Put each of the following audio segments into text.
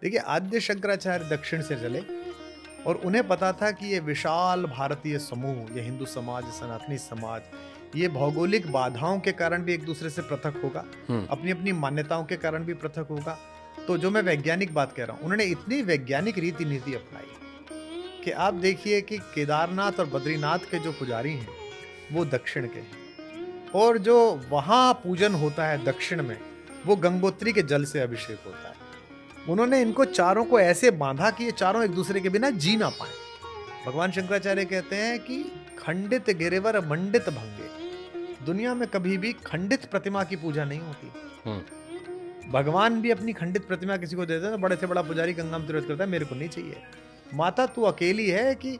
देखिए, आद्य शंकराचार्य दक्षिण से चले और उन्हें पता था कि ये विशाल भारतीय समूह, ये हिंदू समाज, सनातनी समाज, ये भौगोलिक बाधाओं के कारण भी एक दूसरे से पृथक होगा, हम्म। अपनी अपनी मान्यताओं के कारण भी पृथक होगा। तो जो मैं वैज्ञानिक बात कह रहा हूँ, उन्होंने इतनी वैज्ञानिक रीति नीति अपनाई कि आप देखिए कि केदारनाथ और बद्रीनाथ के जो पुजारी हैं, वो दक्षिण के हैं, और जो वहाँ पूजन होता है दक्षिण में, वो गंगोत्री के जल से अभिषेक होता है। उन्होंने इनको चारों को ऐसे बांधा कि ये चारों एक दूसरे के बिना जी ना पाए। भगवान शंकराचार्य कहते हैं कि खंडित गिरिवर मंडित भंगे, दुनिया में कभी भी खंडित प्रतिमा की पूजा नहीं होती। भगवान भी अपनी खंडित प्रतिमा किसी को देते हैं, बड़े से बड़ा पुजारी गंगा में तीर्थ करता है, मेरे को नहीं चाहिए। माता तू अकेली है कि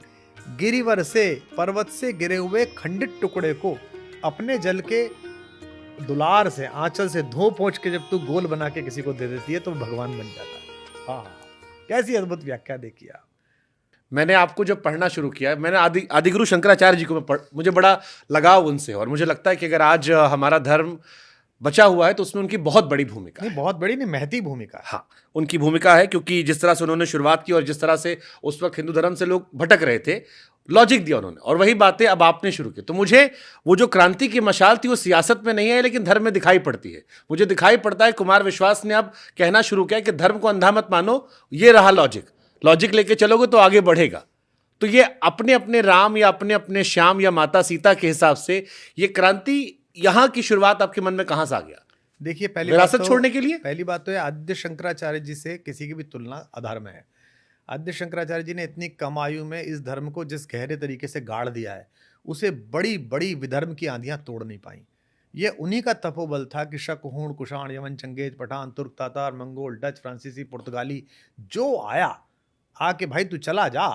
गिरिवर से, पर्वत से गिरे हुए खंडित टुकड़े को अपने जल के दुलार से, आंचल से धो पोंछ के जब तू गोल बना के किसी को दे देती है तो भगवान बन जाता है। हाँ, कैसी अद्भुत व्याख्या देखिए आप। मैंने आपको जब पढ़ना शुरू किया, मैंने आदिगुरु शंकराचार्य जी को मुझे बड़ा लगाव उनसे, और मुझे लगता है कि अगर आज हमारा धर्म बचा हुआ है तो उसमें उनकी बहुत बड़ी भूमिका है। नहीं, बहुत बड़ी नहीं, महती भूमिका है। हाँ, उनकी भूमिका है, क्योंकि जिस तरह से उन्होंने शुरुआत की और जिस तरह से उस वक्त हिंदू धर्म से लोग भटक रहे थे, लॉजिक दिया उन्होंने, और वही बातें अब आपने शुरू की। तो मुझे वो जो क्रांति की मशाल थी वो सियासत में नहीं है, लेकिन धर्म में दिखाई पड़ती है। मुझे दिखाई पड़ता है कुमार विश्वास ने अब कहना शुरू किया कि धर्म को अंधा मत मानो, ये रहा लॉजिक, लॉजिक लेके चलोगे तो आगे बढ़ेगा। तो ये अपने अपने राम या अपने अपने श्याम या माता सीता के हिसाब से ये क्रांति, यहाँ की शुरुआत आपके मन में कहां से आ गया? देखिए, विरासत छोड़ने के लिए पहली बात तो है, आद्य शंकराचार्य जी से किसी की भी तुलना अधर्म है। आद्य शंकराचार्य जी ने इतनी कम आयु में इस धर्म को जिस गहरे तरीके से गाड़ दिया है, उसे बड़ी बड़ी विधर्म की आंधियां तोड़ नहीं पाई। ये उन्हीं का तपोबल था कि शक, हूण, कुषाण, यमन, चंगेज, पठान, तुर्क, तातार, मंगोल, डच, फ्रांसीसी, पुर्तगाली जो आया, आके भाई तू चला जा,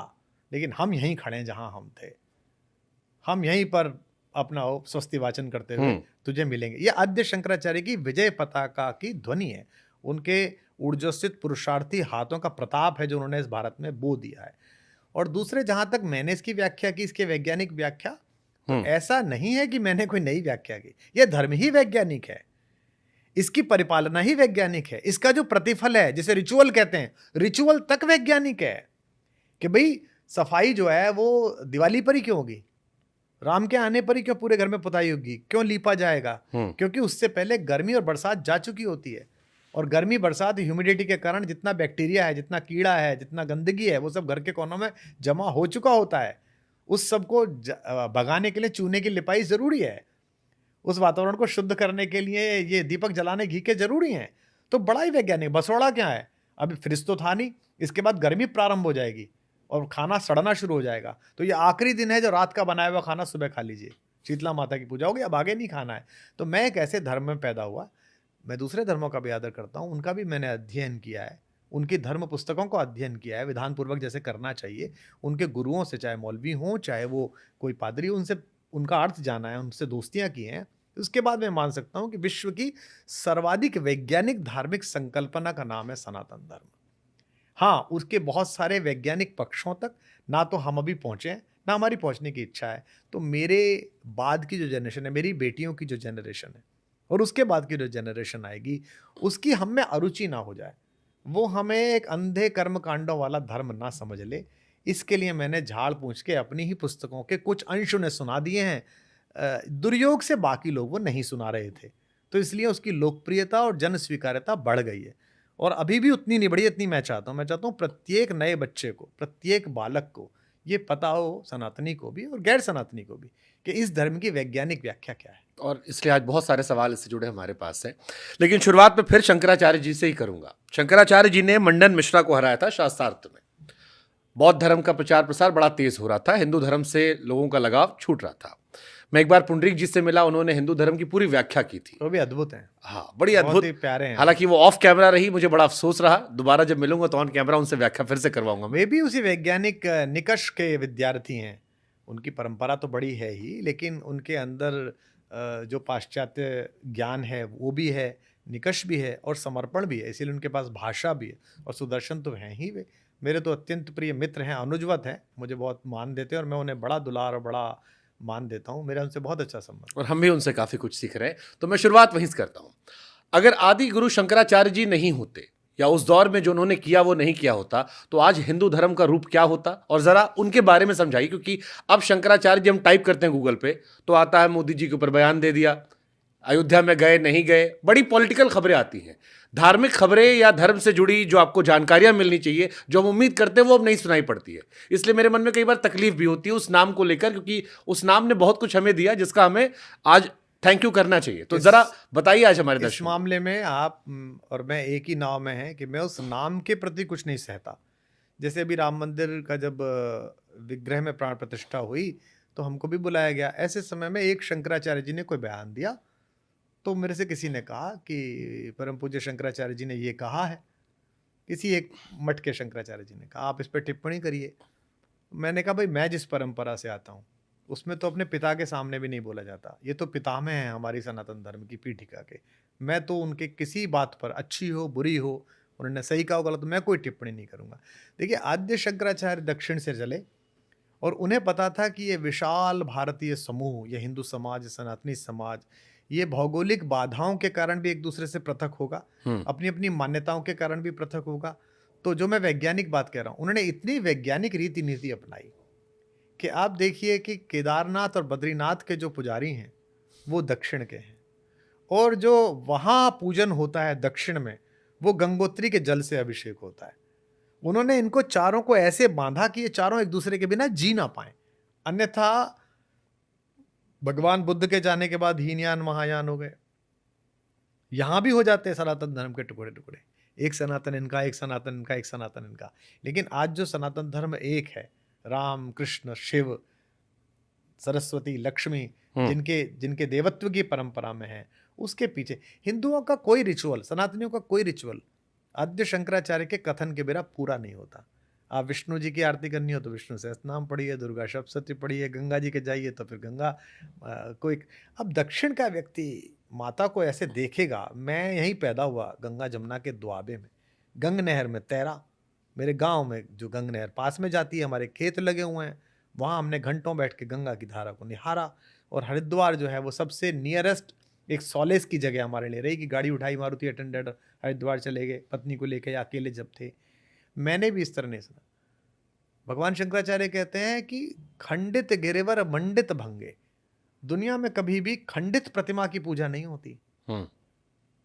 लेकिन हम यहीं खड़े हैं जहां हम थे, हम यहीं पर अपना स्वस्ति वाचन करते हुए तुझे मिलेंगे। ये आद्य शंकराचार्य की विजय पताका की ध्वनि है, उनके ऊर्जस्वित पुरुषार्थी हाथों का प्रताप है जो उन्होंने इस भारत में बो दिया है। और दूसरे, जहां तक मैंने इसकी व्याख्या की, इसके वैज्ञानिक व्याख्या, तो ऐसा नहीं है कि मैंने कोई नई व्याख्या की। यह धर्म ही वैज्ञानिक है, इसकी परिपालना ही वैज्ञानिक है, इसका जो प्रतिफल है जिसे रिचुअल कहते हैं, रिचुअल तक वैज्ञानिक है। कि भाई सफाई जो है वो दिवाली पर ही क्यों होगी, राम के आने पर ही क्यों पूरे घर में पुताई होगी, क्यों लीपा जाएगा? क्योंकि उससे पहले गर्मी और बरसात जा चुकी होती है, और गर्मी, बरसात, ह्यूमिडिटी के कारण जितना बैक्टीरिया है, जितना कीड़ा है, जितना गंदगी है, वो सब घर के कोनों में जमा हो चुका होता है। उस सबको भगाने के लिए चूने की लिपाई जरूरी है, उस वातावरण को शुद्ध करने के लिए ये दीपक जलाने घी के जरूरी हैं। तो बड़ा ही वैज्ञानिक। बसोड़ा क्या है, अभी फ्रिज तो था नहीं, इसके बाद गर्मी प्रारंभ हो जाएगी और खाना सड़ना शुरू हो जाएगा, तो ये आखिरी दिन है जो रात का बनाया हुआ खाना सुबह खा लीजिए, शीतला माता की पूजा होगी, अब आगे नहीं खाना है। तो मैं एक ऐसे धर्म में पैदा हुआ, मैं दूसरे धर्मों का भी आदर करता हूँ, उनका भी मैंने अध्ययन किया है, उनकी धर्म पुस्तकों को अध्ययन किया है विधानपूर्वक, जैसे करना चाहिए। उनके गुरुओं से, चाहे मौलवी हों, चाहे वो कोई पादरी हो, उनसे उनका अर्थ जाना है, उनसे दोस्तियाँ की हैं। उसके बाद मैं मान सकता हूँ कि विश्व की सर्वाधिक वैज्ञानिक धार्मिक संकल्पना का नाम है सनातन धर्म। हाँ, उसके बहुत सारे वैज्ञानिक पक्षों तक ना तो हम अभी पहुँचे हैं, ना हमारी पहुँचने की इच्छा है। तो मेरे बाद की जो जनरेशन है, मेरी बेटियों की जो जनरेशन है, और उसके बाद की जो जनरेशन आएगी, उसकी हम में अरुचि ना हो जाए, वो हमें एक अंधे कर्म कांडों वाला धर्म ना समझ ले। इसके लिए मैंने झाड़ पूछ के अपनी ही पुस्तकों के कुछ अंश उन्हें सुना दिए हैं। दुर्योग से बाकी लोग वो नहीं सुना रहे थे, तो इसलिए उसकी लोकप्रियता और जन स्वीकार्यता बढ़ गई है। और अभी भी उतनी नहीं बढ़ी इतनी मैं चाहता हूँ। मैं चाहता हूँ प्रत्येक नए बच्चे को, प्रत्येक बालक को ये पता हो, सनातनी को भी और गैर सनातनी को भी, कि इस धर्म की वैज्ञानिक व्याख्या क्या है। और इसलिए आज बहुत सारे सवाल इससे जुड़े हमारे पास हैं, लेकिन शुरुआत में फिर शंकराचार्य जी से ही करूंगा। शंकराचार्य जी ने मंडन मिश्रा को हराया था शास्त्रार्थ में। बौद्ध धर्म का प्रचार प्रसार बड़ा तेज हो रहा था, हिंदू धर्म से लोगों का लगाव छूट रहा था। मैं एक बार पुंडरीक जी से मिला, उन्होंने हिंदू धर्म की पूरी व्याख्या की थी। वो भी अद्भुत है। हाँ, बड़ी अद्भुत, प्यारे हैं। हालांकि वो ऑफ कैमरा रही, मुझे बड़ा अफसोस रहा। दोबारा जब मिलूंगा तो ऑन कैमरा उनसे व्याख्या फिर से करवाऊंगा। वे भी उसी वैज्ञानिक निकष के विद्यार्थी हैं, उनकी परंपरा तो बड़ी है ही, लेकिन उनके अंदर जो पाश्चात्य ज्ञान है वो भी है, निकष भी है और समर्पण भी है, इसीलिए उनके पास भाषा भी है और सुदर्शन तो हैं ही वे। मेरे तो अत्यंत प्रिय मित्र हैं, अनुजवत हैं, मुझे बहुत मान देते हैं और मैं उन्हें बड़ा दुलार और बड़ा मान देता हूँ। मेरा उनसे बहुत अच्छा संबंध, और हम भी उनसे काफ़ी कुछ सीख रहे हैं। तो मैं शुरुआत वहीं से करता हूँ। अगर आदि गुरु शंकराचार्य जी नहीं होते, या उस दौर में जो उन्होंने किया वो नहीं किया होता, तो आज हिंदू धर्म का रूप क्या होता? और जरा उनके बारे में समझाइए, क्योंकि अब शंकराचार्य जी हम टाइप करते हैं गूगल पे तो आता है मोदी जी के ऊपर बयान दे दिया, अयोध्या में गए नहीं गए, बड़ी पॉलिटिकल खबरें आती हैं। धार्मिक खबरें या धर्म से जुड़ी जो आपको जानकारियां मिलनी चाहिए, जो हम उम्मीद करते हैं, वो अब नहीं सुनाई पड़ती है। इसलिए मेरे मन में कई बार तकलीफ भी होती है उस नाम को लेकर, क्योंकि उस नाम ने बहुत कुछ हमें दिया जिसका हमें आज थैंक यू करना चाहिए। तो जरा बताइए आज हमारे इस दर्शकों को। मामले में आप और मैं एक ही नाव में हैं कि मैं उस नाम के प्रति कुछ नहीं सहता। जैसे अभी राम मंदिर का जब विग्रह में प्राण प्रतिष्ठा हुई तो हमको भी बुलाया गया। ऐसे समय में एक शंकराचार्य जी ने कोई बयान दिया तो मेरे से किसी ने कहा कि परम पूज्य शंकराचार्य जी ने ये कहा है। किसी एक मठ के शंकराचार्य जी ने कहा आप इस पर टिप्पणी करिए। मैंने कहा भाई मैं जिस परंपरा से आता हूँ उसमें तो अपने पिता के सामने भी नहीं बोला जाता। ये तो पितामह हैं हमारी सनातन धर्म की पीठिका के। मैं तो उनके किसी बात पर अच्छी हो बुरी हो, उन्होंने सही कहा हो गलत, मैं कोई टिप्पणी नहीं करूँगा। देखिए आद्य शंकराचार्य दक्षिण से चले और उन्हें पता था कि ये विशाल भारतीय समूह, ये हिंदू समाज, सनातनी समाज, ये भौगोलिक बाधाओं के कारण भी एक दूसरे से पृथक होगा, अपनी अपनी मान्यताओं के कारण भी पृथक होगा। तो जो मैं वैज्ञानिक बात कह रहा हूँ, उन्होंने इतनी वैज्ञानिक रीति नीति अपनाई कि आप देखिए कि केदारनाथ और बद्रीनाथ के जो पुजारी हैं वो दक्षिण के हैं और जो वहाँ पूजन होता है दक्षिण में वो गंगोत्री के जल से अभिषेक होता है। उन्होंने इनको चारों को ऐसे बांधा कि ये चारों एक दूसरे के बिना जी ना पाए। अन्यथा भगवान बुद्ध के जाने के बाद हीनयान महायान हो गए। यहां भी हो जाते हैं सनातन धर्म के टुकड़े टुकड़े, एक सनातन इनका, एक सनातन इनका, एक सनातन इनका। लेकिन आज जो सनातन धर्म एक है, राम कृष्ण शिव सरस्वती लक्ष्मी, जिनके जिनके देवत्व की परंपरा में है, उसके पीछे हिंदुओं का कोई रिचुअल, सनातनियों का कोई रिचुअल आद्य शंकराचार्य के कथन के बिना पूरा नहीं होता। आप विष्णु जी की आरती करनी हो तो विष्णु सहस्त्रनाम पढ़िए, दुर्गा सप्तशती पढ़िए, गंगा जी के जाइए तो फिर गंगा कोई। अब दक्षिण का व्यक्ति माता को ऐसे देखेगा। मैं यहीं पैदा हुआ गंगा जमुना के दुआबे में, गंग नहर में तैरा। मेरे गांव में जो गंग नहर पास में जाती है, हमारे खेत लगे हुए हैं, वहाँ हमने घंटों बैठ के गंगा की धारा को निहारा। और हरिद्वार जो है वो सबसे नियरेस्ट एक सॉलेस की जगह हमारे लिए रही कि गाड़ी उठाई, मारुति अटेंडेंट, हरिद्वार चले गए पत्नी को लेकर, या अकेले जब थे। मैंने भी इस तरह नहीं सुना। भगवान शंकराचार्य कहते हैं कि खंडित गिरिवर मंडित भंगे। दुनिया में कभी भी खंडित प्रतिमा की पूजा नहीं होती।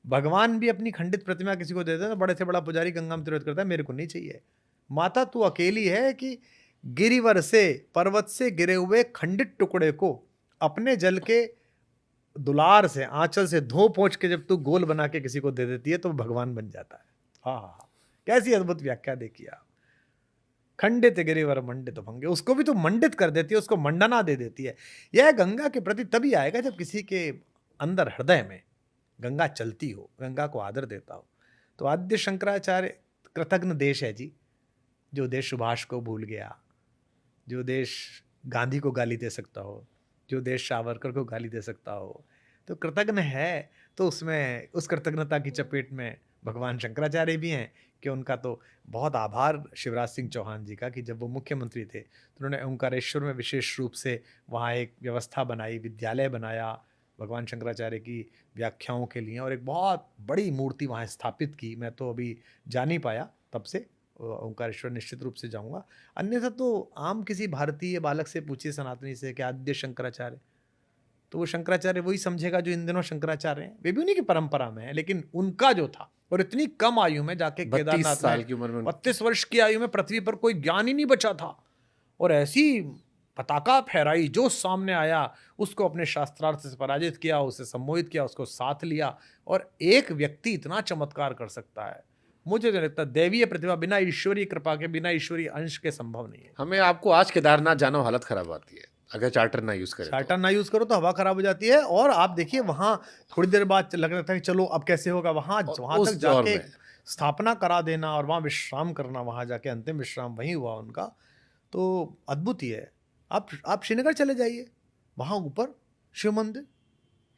भगवान भी अपनी खंडित प्रतिमा किसी को देते हैं तो बड़े से बड़ा पुजारी गंगा में तीर्थ करता है, मेरे को नहीं चाहिए। माता तू अकेली है कि गिरिवर से, पर्वत से गिरे हुए खंडित टुकड़े को अपने जल के दुलार से, आंचल से धो पोंछ के जब तू गोल बना के किसी को दे देती है तो भगवान बन जाता है। हाँ हाँ हाँ, कैसी अद्भुत व्याख्या देखिए आप। खंडित गिरिवर मंडित भंगे, उसको भी तो मंडित कर देती है, उसको मंडना दे देती है। यह गंगा के प्रति तभी आएगा जब किसी के अंदर हृदय में गंगा चलती हो, गंगा को आदर देता हो। तो आद्य शंकराचार्य कृतज्ञ देश है जी, जो देश सुभाष को भूल गया, जो देश गांधी को गाली दे सकता हो, जो देश सावरकर को गाली दे सकता हो, तो कृतज्ञ है। तो उसमें उस कृतज्ञता की चपेट में भगवान शंकराचार्य भी हैं कि उनका तो बहुत आभार शिवराज सिंह चौहान जी का कि जब वो मुख्यमंत्री थे तो उन्होंने ओंकारेश्वर में विशेष रूप से वहाँ एक व्यवस्था बनाई, विद्यालय बनाया भगवान शंकराचार्य की व्याख्याओं के लिए, और एक बहुत बड़ी मूर्ति वहाँ स्थापित की। मैं तो अभी जा नहीं पाया, तब से ओंकारेश्वर निश्चित रूप से जाऊंगा। अन्यथा तो आम किसी भारतीय बालक से पूछिए सनातनी से कि आद्य शंकराचार्य, तो वो शंकराचार्य वही समझेगा जो इन दिनों शंकराचार्य हैं। वे भी उन्हीं की परंपरा में है, लेकिन उनका जो था, और इतनी कम आयु में जाके 32 केदारनाथ साल में, की उम्र में 32 वर्ष की आयु में पृथ्वी पर कोई ज्ञान ही नहीं बचा था, और ऐसी पताका फहराई, जो सामने आया उसको अपने शास्त्रार्थ से पराजित किया, उसे सम्मोहित किया, उसको साथ लिया। और एक व्यक्ति इतना चमत्कार कर सकता है, मुझे तो लगता है दैवीय प्रतिभा बिना ईश्वरीय कृपा के, बिना ईश्वरीय अंश के संभव नहीं है। हमें आपको आज केदारनाथ जाना हो, हालत खराब आती है अगर चार्टर ना यूज करें। चार्टर ना यूज करो तो हवा खराब हो जाती है। और आप देखिए वहां थोड़ी देर बाद लग रहा था कि चलो अब कैसे होगा, वहां तक जाके स्थापना करा देना और वहां विश्राम करना, वहां जाके अंतिम विश्राम वहीं हुआ उनका, तो अद्भुत ही है। आप श्रीनगर चले जाइए, वहां ऊपर शिव मंदिर,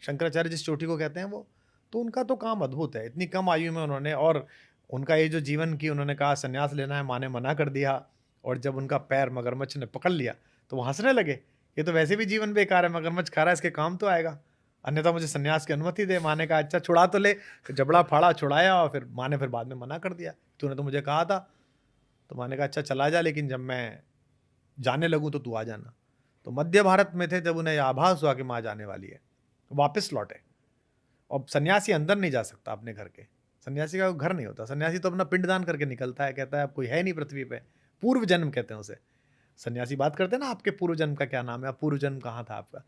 शंकराचार्य जिस चोटी को कहते हैं वो, तो उनका तो काम अद्भुत है। इतनी कम आयु में उन्होंने, और उनका ये जो जीवन की, उन्होंने कहा संन्यास लेना है, माँ ने मना कर दिया, और जब उनका पैर मगरमच्छ ने पकड़ लिया तो वो हंसने लगे, ये तो वैसे भी जीवन बेकार है, मगरमच्छ खा रहा है, इसके काम तो आएगा। अन्यथा मुझे सन्यास की अनुमति दे। माँ ने कहा अच्छा छुड़ा तो ले, जबड़ा फाड़ा, छुड़ाया, और फिर माँ ने फिर बाद में मना कर दिया, तूने तो मुझे कहा था। तो माँ ने कहा अच्छा चला जा, लेकिन जब मैं जाने लगूँ तो तू आ जाना। तो मध्य भारत में थे, जब उन्हें आभास हुआ कि माँ जाने वाली है, तो वापस लौटे। और सन्यासी अंदर नहीं जा सकता अपने घर के, सन्यासी का घर नहीं होता, सन्यासी तो अपना पिंडदान करके निकलता है, कहता है अब कोई है नहीं पृथ्वी पे, पूर्व जन्म कहते हैं उसे। सन्यासी बात करते हैं ना, आपके पूर्व जन्म का क्या नाम है, आप पूर्व जन्म कहाँ था आपका।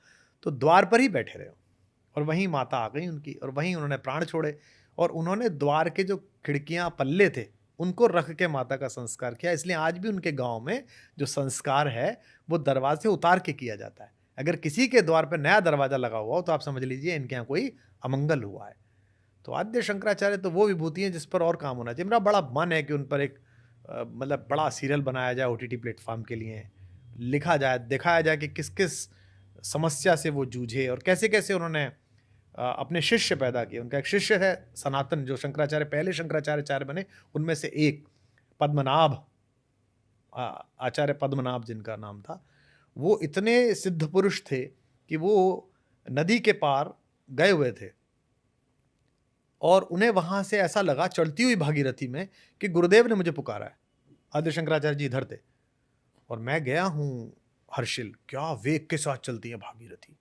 तो द्वार पर ही बैठे रहे, और वहीं माता आ गई उनकी, और वहीं उन्होंने प्राण छोड़े। और उन्होंने द्वार के जो खिड़कियां पल्ले थे उनको रख के माता का संस्कार किया। इसलिए आज भी उनके गांव में जो संस्कार है वो दरवाजे उतार के किया जाता है। अगर किसी के द्वार पर नया दरवाजा लगा हुआ हो तो आप समझ लीजिए इनके यहाँ कोई अमंगल हुआ है। तो आद्य शंकराचार्य तो वो विभूति हैं जिस पर और काम होना चाहिए। मेरा बड़ा मन है कि उन पर एक मतलब बड़ा सीरियल बनाया जाए ओटीटी प्लेटफॉर्म के लिए, लिखा जाए, दिखाया जाए कि किस किस समस्या से वो जूझे और कैसे कैसे उन्होंने अपने शिष्य पैदा किए। उनका एक शिष्य है सनातन, जो शंकराचार्य पहले शंकराचार्य बने उनमें से एक, पद्मनाभ, आचार्य पद्मनाभ जिनका नाम था। वो इतने सिद्ध पुरुष थे कि वो नदी के पार गए हुए थे, और उन्हें वहां से ऐसा लगा चलती हुई भागीरथी में कि गुरुदेव ने मुझे पुकारा है। आद्य शंकराचार्य जी इधर थे और मैं गया हूं हर्षिल, क्या वेग के साथ चलती है भागीरथी।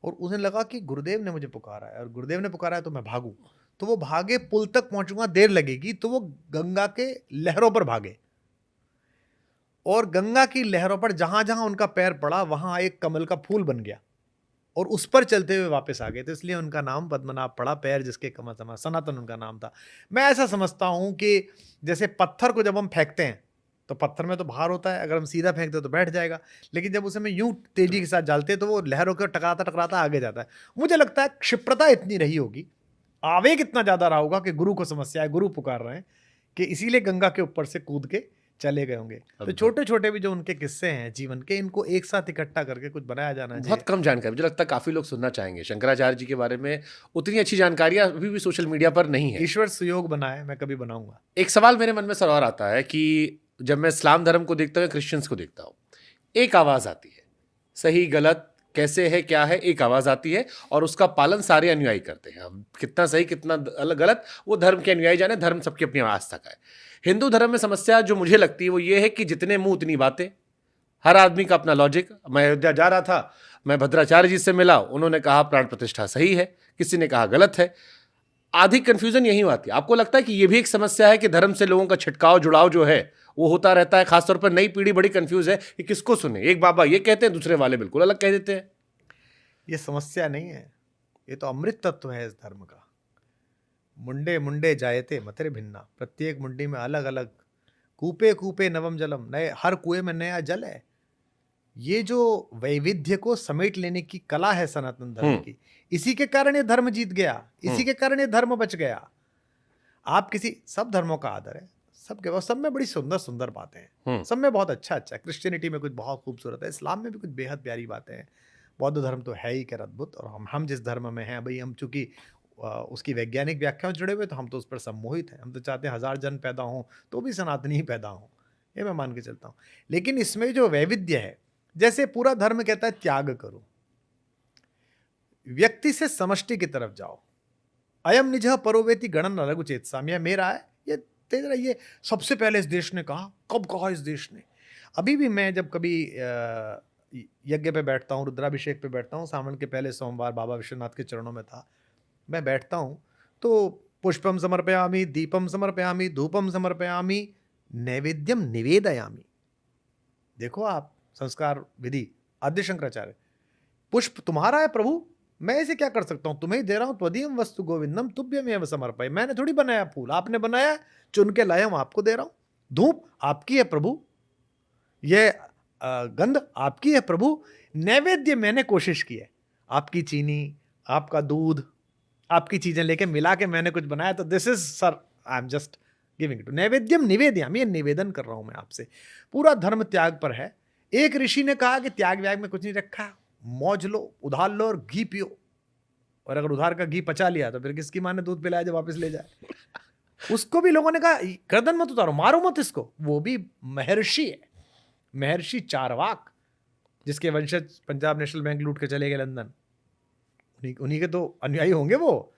और उन्हें लगा कि गुरुदेव ने मुझे पुकारा है, और गुरुदेव ने पुकारा है तो मैं भागूं। तो वो भागे, पुल तक पहुंचूंगा देर लगेगी, तो वो गंगा के लहरों पर भागे, और गंगा की लहरों पर जहां जहां उनका पैर पड़ा वहां एक कमल का फूल बन गया, और उस पर चलते हुए वापस आ गए। तो इसलिए उनका नाम पद्मनाभ पड़ा, पैर जिसके कमल समा, सनातन उनका नाम था। मैं ऐसा समझता हूं कि जैसे पत्थर को जब हम फेंकते हैं तो पत्थर में तो भार होता है, अगर हम सीधा फेंकते तो बैठ जाएगा, लेकिन जब उसे में यूं तेजी के साथ डालते हैं तो वो लहरों को टकराता टकराता आगे जाता है। मुझे लगता है क्षिप्रता इतनी रही होगी, आवेग इतना ज्यादा रहा होगा कि गुरु को समस्या है, गुरु पुकार रहे हैं, कि इसीलिए गंगा के ऊपर से कूद के चले गए होंगे। तो छोटे छोटे भी जो उनके किस्से हैं जीवन के, इनको एक साथ इकट्ठा करके कुछ बनाया जाना चाहिए। बहुत कम जानकारी, मुझे लगता है काफी लोग सुनना चाहेंगे शंकराचार्य जी के बारे में। उतनी अच्छी जानकारियां अभी भी सोशल मीडिया पर नहीं है। ईश्वर सुयोग बनाए, मैं कभी बनाऊंगा। एक सवाल मेरे मन में सर और आता है कि जब मैं इस्लाम धर्म को देखता हूँ, क्रिश्चियंस को देखता हूँ, एक आवाज आती है, सही गलत कैसे है क्या है, एक आवाज आती है और उसका पालन सारे अनुयायी करते हैं। अब कितना सही कितना गलत वो धर्म के अनुयायी जाने, धर्म सबकी अपनी आस्था का है। हिंदू धर्म में समस्या जो मुझे लगती है वो ये है कि जितने मुंह उतनी बातें, हर आदमी का अपना लॉजिक। मैं अयोध्या जा रहा था, मैं भद्राचार्य जी से मिला, उन्होंने कहा प्राण प्रतिष्ठा सही है, किसी ने कहा गलत है। आधी कंफ्यूजन यही आती है। आपको लगता है कि ये भी एक समस्या है कि धर्म से लोगों का छिटकाव जुड़ाव जो है वो होता रहता है? खासतौर पर नई पीढ़ी बड़ी कंफ्यूज है कि किसको सुने, एक बाबा ये कहते हैं दूसरे वाले बिल्कुल अलग कह देते हैं। ये समस्या नहीं है, ये तो अमृत तत्व है इस धर्म का। मुंडे मुंडे जायते मतरे भिन्ना, प्रत्येक मुंडी में अलग अलग, कूपे कूपे नवम जलम, नए हर कुएं में नया जल है। ये जो वैविध्य को समेट लेने की कला है सनातन धर्म की, इसी के कारण ये धर्म जीत गया, इसी के कारण ये धर्म बच गया। आप किसी, सब धर्मों का आदर है, सबके पास, सब में बड़ी सुंदर सुंदर बातें हैं, सब में बहुत अच्छा अच्छा है। क्रिश्चियनिटी में कुछ बहुत खूबसूरत है, इस्लाम में भी कुछ बेहद प्यारी बातें हैं, बौद्ध धर्म तो है ही क्या अद्भुत। और हम जिस धर्म में हैं भाई, हम चूंकि उसकी वैज्ञानिक व्याख्या जुड़े हुए तो हम तो उस पर सम्मोहित हैं। हम तो चाहते हैं 1000 जन पैदा हों तो भी सनातनी ही पैदा हों, ये मैं मान के चलता हूँ। लेकिन इसमें जो वैविध्य है, जैसे पूरा धर्म कहता है त्याग करो, व्यक्ति से समष्टि की तरफ जाओ, अयम निज परोवेति गणन लघु चेतसाम, यह मेरा है, ये तेरा, ये सबसे पहले इस देश ने कहा। कब कहा इस देश ने? अभी भी मैं जब कभी यज्ञ पे बैठता हूँ, रुद्राभिषेक पे बैठता हूँ, सावन के पहले सोमवार बाबा विश्वनाथ के चरणों में था, मैं बैठता हूँ तो पुष्पम समर्पयामि, दीपम समर्पयामि, धूपम समर्पयामि, नैवेद्यम निवेदयामि। देखो आप, संस्कार विधि आद्य शंकराचार्य, पुष्प तुम्हारा है प्रभु, मैं इसे क्या कर सकता हूं, तुम्हें ही दे रहा हूं, त्वदीयम वस्तु गोविंदम तुभ्यमेव समर्पय। मैंने थोड़ी बनाया फूल, आपने बनाया, चुन के लाया हूं, आपको दे रहा हूं। धूप आपकी है प्रभु, यह गंध आपकी है प्रभु, नैवेद्य मैंने कोशिश की है, आपकी चीनी, आपका दूध, आपकी चीजें लेके मिला के मैंने कुछ बनाया, तो this is sir, I am just giving to नैवेद्यम निवेद्यामि, ये निवेदन कर रहा हूं मैं आपसे। पूरा धर्म त्याग पर है। एक ऋषि ने कहा कि त्याग व्याग में कुछ नहीं रखा, मौज लो, उधार लो और घी पियो, और अगर उधार का घी पचा लिया तो फिर किसकी माँ ने दूध पिलाया जो वापस ले जाए। उसको भी लोगों ने कहा गर्दन मत उतारो, मारो मत इसको। वो भी महर्षि है, महर्षि चारवाक, जिसके वंशज पंजाब नेशनल बैंक लूट के चले गए लंदन, उन्हीं उन्हीं के तो अनुयायी होंगे वो।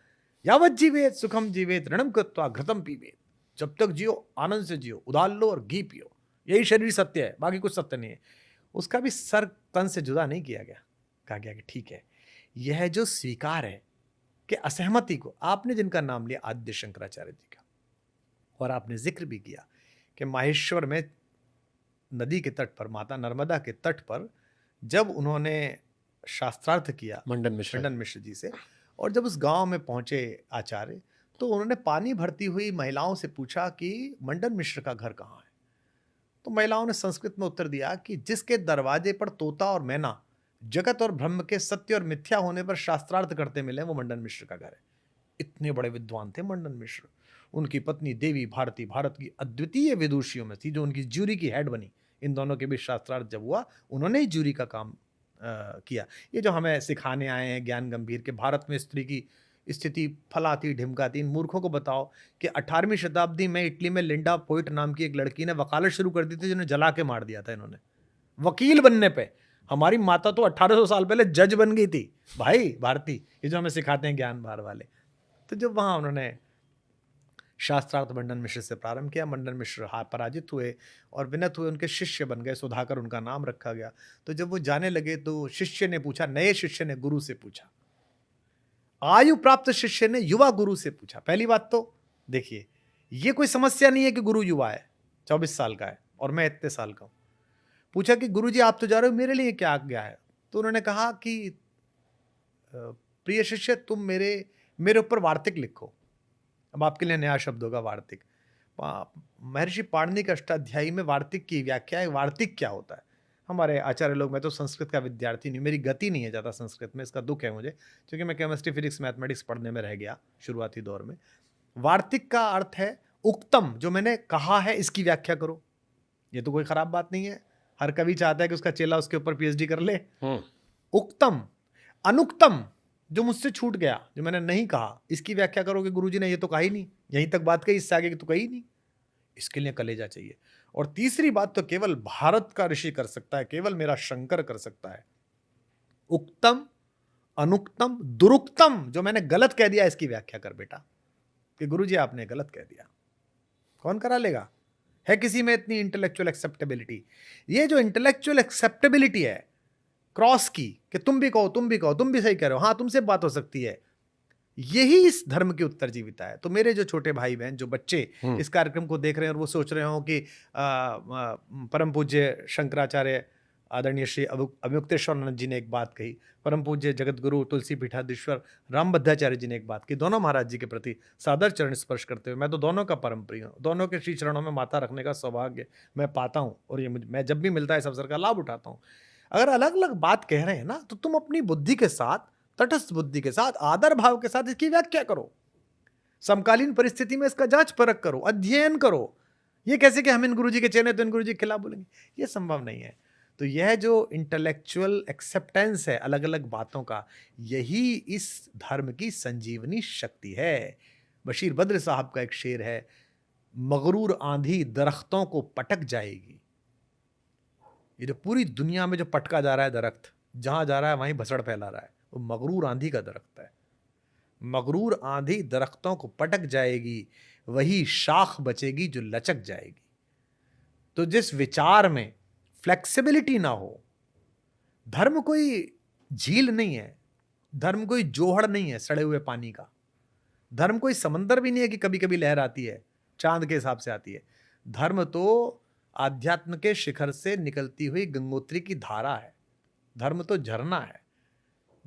यावत जीवेत सुखम जीवेत ऋणम कृत्वा घृतम पीवेत, जब तक जियो आनंद से जियो, उदार लो और घी पियो, यही शरीर सत्य है, बाकी कुछ सत्य नहीं है। उसका भी सर तन से जुदा नहीं किया गया, कहा गया कि ठीक है, यह जो स्वीकार है कि असहमति को, आपने जिनका नाम लिया आद्य शंकराचार्य जी का, और आपने जिक्र भी किया कि माहेश्वर में नदी के तट पर, माता नर्मदा के तट पर, जब उन्होंने शास्त्रार्थ किया मंडन मंडन मिश्र जी से, और जब उस गांव में पहुंचे आचार्य, तो उन्होंने पानी भरती हुई महिलाओं से पूछा कि मंडन मिश्र का घर कहाँ है। तो महिलाओं ने संस्कृत में उत्तर दिया कि जिसके दरवाजे पर तोता और मैना जगत और ब्रह्म के सत्य और मिथ्या होने पर शास्त्रार्थ करते मिले, वो मंडन मिश्र का घर है। इतने बड़े विद्वान थे मंडन मिश्र। उनकी पत्नी देवी भारती भारत की अद्वितीय विदुषियों में थी, जो उनकी ज्यूरी की हेड बनी। इन दोनों के बीच शास्त्रार्थ जब हुआ, उन्होंने ही ज्यूरी का काम किया। ये जो हमें सिखाने आए हैं ज्ञान गंभीर के भारत में स्त्री की स्थिति फलाती ढिमकाती, इन मूर्खों को बताओ कि 18वीं शताब्दी में इटली में लिंडा पोइट नाम की एक लड़की ने वकालत शुरू कर दी थी, जिन्हें जला के मार दिया था इन्होंने वकील बनने पे। हमारी माता तो 1800 साल पहले जज बन गई थी भाई भारती, ये जो हमें सिखाते हैं ज्ञान भार वाले। तो जब वहाँ उन्होंने शास्त्रार्थ मंडन मिश्र से प्रारंभ किया, मंडन मिश्र पराजित हुए और विनत हुए, उनके शिष्य बन गए, सुधाकर उनका नाम रखा गया। तो जब वो जाने लगे तो शिष्य ने पूछा, नए शिष्य ने गुरु से पूछा, आयु प्राप्त शिष्य ने युवा गुरु से पूछा। पहली बात तो देखिए, ये कोई समस्या नहीं है कि गुरु युवा है, 24 साल का है और मैं इतने साल का हूं। पूछा कि गुरु जी आप तो जा रहे हो, मेरे लिए क्या आज्ञा है। तो उन्होंने कहा कि प्रिय शिष्य, तुम मेरे ऊपर वार्तिक लिखो। अब आपके लिए नया शब्द होगा वार्तिक। महर्षि पाणिनि के अष्टाध्यायी में वार्तिक की व्याख्या है। वार्तिक क्या होता है? हमारे आचार्य लोग, मैं तो संस्कृत का विद्यार्थी नहीं, मेरी गति नहीं है ज़्यादा संस्कृत में, इसका दुख है मुझे, क्योंकि मैं केमिस्ट्री फिजिक्स मैथमेटिक्स पढ़ने में रह गया शुरुआती दौर में। वार्तिक का अर्थ है उक्तम, जो मैंने कहा है इसकी व्याख्या करो। ये तो कोई खराब बात नहीं है, हर कवि चाहता है कि उसका चेला उसके ऊपर पीएचडी कर ले। उक्तम। अनुक्तम, जो मुझसे छूट गया, जो मैंने नहीं कहा, इसकी व्याख्या करोगे गुरुजी ने ये तो कहा ही नहीं, यहीं तक बात कही, इससे आगे तो कही नहीं। इसके लिए कलेजा चाहिए। और तीसरी बात तो केवल भारत का ऋषि कर सकता है, केवल मेरा शंकर कर सकता है। उक्तम, अनुक्तम, दुरुक्तम, जो मैंने गलत कह दिया इसकी व्याख्या कर बेटा, कि गुरुजी आपने गलत कह दिया। कौन करा लेगा? है किसी में इतनी इंटेलेक्चुअल एक्सेप्टेबिलिटी? ये जो इंटेलेक्चुअल एक्सेप्टेबिलिटी है क्रॉस की, कि तुम भी कहो, तुम भी कहो, तुम भी सही कह रहे हो, हाँ तुमसे बात हो सकती है, यही इस धर्म की उत्तरजीविता है। तो मेरे जो छोटे भाई बहन, जो बच्चे इस कार्यक्रम को देख रहे हैं और वो सोच रहे हो कि परम पूज्य शंकराचार्य आदरणीय श्री अभिमुक्तेश्वरानंद जी ने एक बात कही, परम पूज्य जगत गुरु तुलसी पीठाधीश्वर रामभद्राचार्य जी ने एक बात की, दोनों महाराज जी के प्रति सादर चरण स्पर्श करते हुए, मैं तो दोनों का परम प्रिय हूँ, दोनों के श्री चरणों में माथा रखने का सौभाग्य मैं पाता हूँ, और ये मैं जब भी मिलता है इस अवसर का लाभ उठाता हूँ। अगर अलग अलग बात कह रहे हैं ना, तो तुम अपनी बुद्धि के साथ, तटस्थ बुद्धि के साथ, आदर भाव के साथ इसकी व्याख्या करो, समकालीन परिस्थिति में इसका जांच परख करो, अध्ययन करो। ये कैसे कि हम इन गुरुजी के चेले तो इन गुरुजी के खिलाफ बोलेंगे, ये संभव नहीं है। तो यह जो इंटेलेक्चुअल एक्सेप्टेंस है अलग अलग बातों का, यही इस धर्म की संजीवनी शक्ति है। बशीर बद्र साहब का एक शेर है, मगरूर आंधी दरख्तों को पटक जाएगी। ये जो पूरी दुनिया में जो पटका जा रहा है दरख्त, जहां जा रहा है वहीं भसड़ फैला रहा है, वो मगरूर आंधी का दरख्त है। मगरूर आंधी दरख्तों को पटक जाएगी, वही शाख बचेगी जो लचक जाएगी। तो जिस विचार में फ्लेक्सिबिलिटी ना हो, धर्म कोई झील नहीं है, धर्म कोई जोहड़ नहीं है सड़े हुए पानी का, धर्म कोई समंदर भी नहीं है कि कभी कभी लहर आती है, चांद के हिसाब से आती है। धर्म तो आध्यात्म के शिखर से निकलती हुई गंगोत्री की धारा है। धर्म तो झरना है,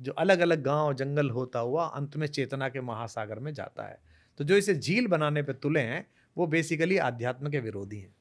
जो अलग अलग गांव जंगल होता हुआ अंत में चेतना के महासागर में जाता है। तो जो इसे झील बनाने पे तुले हैं, वो बेसिकली आध्यात्म के विरोधी हैं।